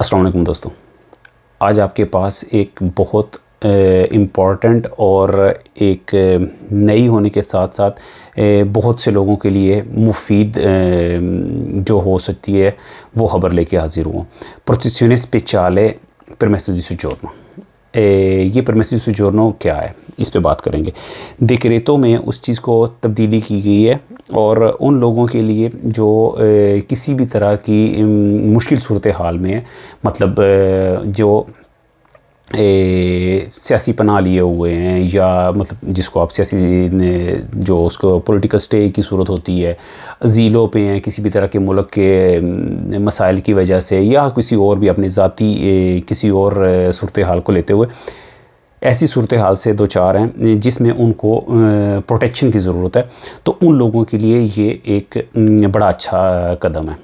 अस्सलाम वालेकुम दोस्तों, आज आपके पास एक बहुत इम्पॉर्टेंट और एक नई होने के साथ साथ बहुत से लोगों के लिए मुफीद जो हो सकती है वो ख़बर लेके हाज़िर हुआ। Protezione speciale permesso di soggiorno। ये परमेसिव सोजोर्नो क्या है, इस पे बात करेंगे। डिक्रेटो में उस चीज़ को तब्दीली की गई है और उन लोगों के लिए जो किसी भी तरह की मुश्किल सूरत हाल में है, मतलब जो सियासी पनाह लिए हुए हैं या मतलब जिसको आप सियासी जो उसको पॉलिटिकल स्टे की सूरत होती है, अजीलों पे हैं किसी भी तरह के मुल्क के मसाइल की वजह से या किसी और भी अपने ज़ाती किसी और सूरत हाल को लेते हुए ऐसी सूरत हाल से दो चार हैं जिसमें उनको प्रोटेक्शन की ज़रूरत है, तो उन लोगों के लिए ये एक बड़ा अच्छा कदम है।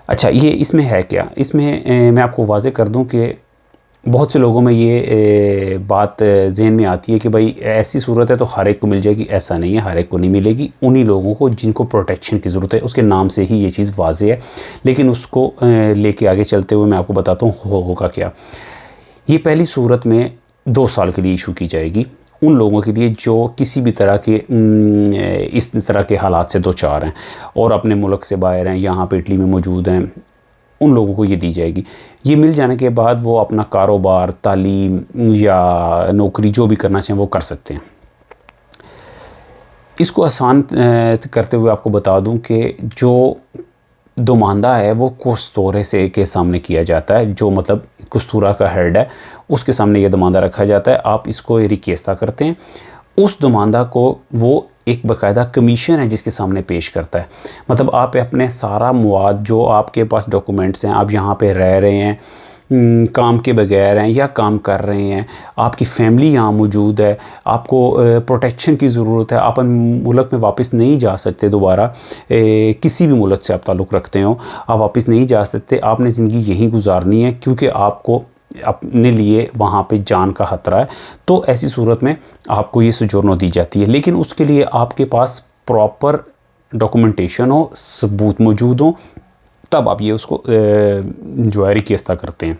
अच्छा, ये इसमें है क्या? इसमें मैं आपको वाज़े कर दूं कि बहुत से लोगों में ये बात ज़हन में आती है कि भाई ऐसी सूरत है तो हर एक को मिल जाएगी। ऐसा नहीं है, हर एक को नहीं मिलेगी। उन्हीं लोगों को जिनको प्रोटेक्शन की ज़रूरत है, उसके नाम से ही ये चीज़ वाज़े है। लेकिन उसको लेके आगे चलते हुए मैं आपको बताता हूँ होगा क्या। ये पहली सूरत में 2 साल के लिए इशू की जाएगी उन लोगों के लिए जो किसी भी तरह के इस तरह के हालात से दो चार हैं और अपने मुल्क से बाहर हैं, यहाँ पे इटली में मौजूद हैं, उन लोगों को ये दी जाएगी। ये मिल जाने के बाद वो अपना कारोबार, तालीम या नौकरी जो भी करना चाहें वो कर सकते हैं। इसको आसान करते हुए आपको बता दूं कि जो दोमांदा है वो कुस्तोरे से के सामने किया जाता है, जो मतलब कुस्तूरा का हेड है उसके सामने ये दोमांदा रखा जाता है। आप इसको रिक्वेस्टा करते हैं, उस दोमांदा को वो एक बाकायदा कमीशन है जिसके सामने पेश करता है। मतलब आप अपने सारा मवाद जो आपके पास डॉक्यूमेंट्स हैं, आप यहाँ पे रह रहे हैं, काम के बगैर हैं या काम कर रहे हैं, आपकी फैमिली यहाँ मौजूद है, आपको प्रोटेक्शन की ज़रूरत है, आप मुल्क में वापस नहीं जा सकते दोबारा, किसी भी मुल्क से आप ताल्लुक़ रखते हो, आप वापस नहीं जा सकते, आपने ज़िंदगी यहीं गुजारनी है क्योंकि आपको अपने लिए वहाँ पे जान का ख़तरा है। तो ऐसी सूरत में आपको ये सोजोर्नो दी जाती है, लेकिन उसके लिए आपके पास प्रॉपर डॉक्यूमेंटेशन हो, सबूत मौजूद हो, तब आप ये उसको जो है रिक्वेस्टा करते हैं।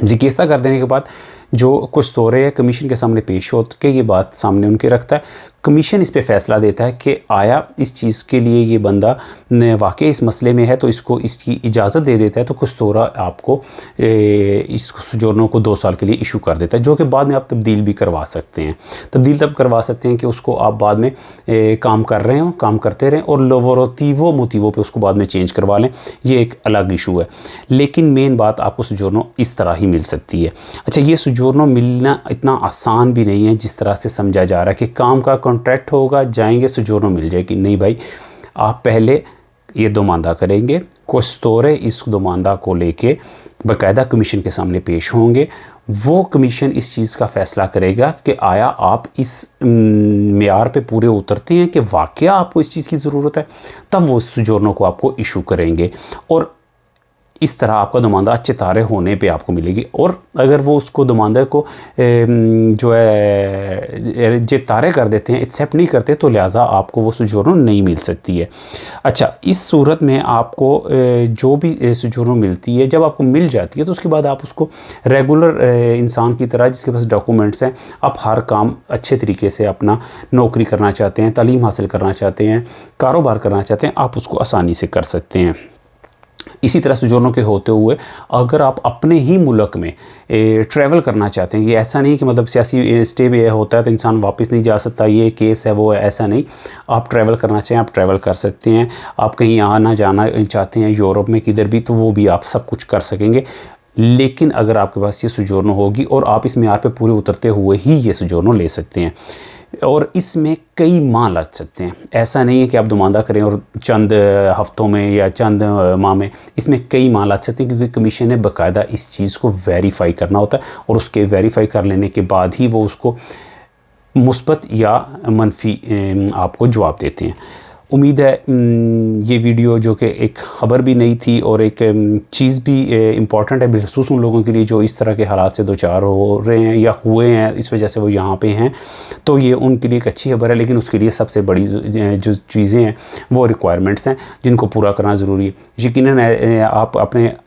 रिक्वेस्टा कर देने के बाद जो कुस्तोरे कमीशन के सामने पेश हो के ये बात सामने उनके रखता है। कमीशन इस पे फ़ैसला देता है कि आया इस चीज़ के लिए ये बंदा वाकई इस मसले में है तो इसको इसकी इजाज़त दे देता है, तो कुस्तोरा आपको इस सोजोर्नो को 2 साल के लिए इशू कर देता है, जो कि बाद में आप तब्दील भी करवा सकते हैं। तब्दील तब करवा सकते हैं कि उसको आप बाद में काम कर रहे हो, काम करते रहें और लोवरोतीवो मोतीवो पे उसको बाद में चेंज करवा लें, ये एक अलग इशू है। लेकिन मेन बात आपको सोजोर्नो इस तरह ही मिल सकती है। अच्छा, ये सोजोर्नो मिलना इतना आसान भी नहीं है जिस तरह से समझा जा रहा है कि काम का कॉन्ट्रैक्ट होगा, जाएंगे, सोजोर्नो मिल जाएगी। नहीं भाई, आप पहले ये दोमांदा करेंगे, कुस्तोरे इस दोमांदा को लेके बाकायदा कमीशन के सामने पेश होंगे। वो कमीशन इस चीज़ का फ़ैसला करेगा कि आया आप इस मेयार पे पूरे उतरते हैं कि वाकया आपको इस चीज़ की ज़रूरत है, तब वो सोजोर्नो को आपको इशू करेंगे और इस तरह आपका दोमांदा अच्छे तारे होने पे आपको मिलेगी। और अगर वो उसको दोमांदा को जो है जे तारे कर देते हैं, एक्सेप्ट नहीं करते, तो लिहाजा आपको वो सोजोर्नो नहीं मिल सकती है। अच्छा, इस सूरत में आपको जो भी सोजोर्नो मिलती है, जब आपको मिल जाती है तो उसके बाद आप उसको रेगुलर इंसान की तरह जिसके पास डॉक्यूमेंट्स हैं, आप हर काम अच्छे तरीके से अपना नौकरी करना चाहते हैं, तालीम हासिल करना चाहते हैं, कारोबार करना चाहते हैं, आप उसको आसानी से कर सकते हैं। इसी तरह सोजोर्नो के होते हुए अगर आप अपने ही मुल्क में ट्रैवल करना चाहते हैं, ये ऐसा नहीं कि मतलब सियासी स्टे भी होता है तो इंसान वापस नहीं जा सकता, ये केस है वो है, ऐसा नहीं। आप ट्रैवल करना चाहें, आप ट्रैवल कर सकते हैं। आप कहीं आना जाना चाहते हैं यूरोप में किधर भी, तो वो भी आप सब कुछ कर सकेंगे। लेकिन अगर आपके पास ये सोजोर्नो होगी और आप इस मेयार पे पूरे उतरते हुए ही ये सोजोर्नो ले सकते हैं, और इसमें कई माह लग सकते हैं। ऐसा नहीं है कि आप दोमांदा करें और चंद हफ्तों में या चंद माह में, इसमें कई माह लग सकते हैं क्योंकि कमीशन ने बाकायदा इस चीज़ को वेरीफाई करना होता है और उसके वेरीफाई कर लेने के बाद ही वो उसको मुस्बत या मनफी आपको जवाब देते हैं। उम्मीद है ये वीडियो जो कि एक ख़बर भी नहीं थी और एक चीज़ भी इम्पॉर्टेंट है बिलखुसूस उन लोगों के लिए जो इस तरह के हालात से दो चार हो रहे हैं या हुए हैं, इस वजह से वो यहाँ पे हैं, तो ये उनके लिए एक अच्छी खबर है। लेकिन उसके लिए सबसे बड़ी जो चीज़ें हैं वो रिक्वायरमेंट्स हैं जिनको पूरा करना ज़रूरी है। यकीनन आप अपने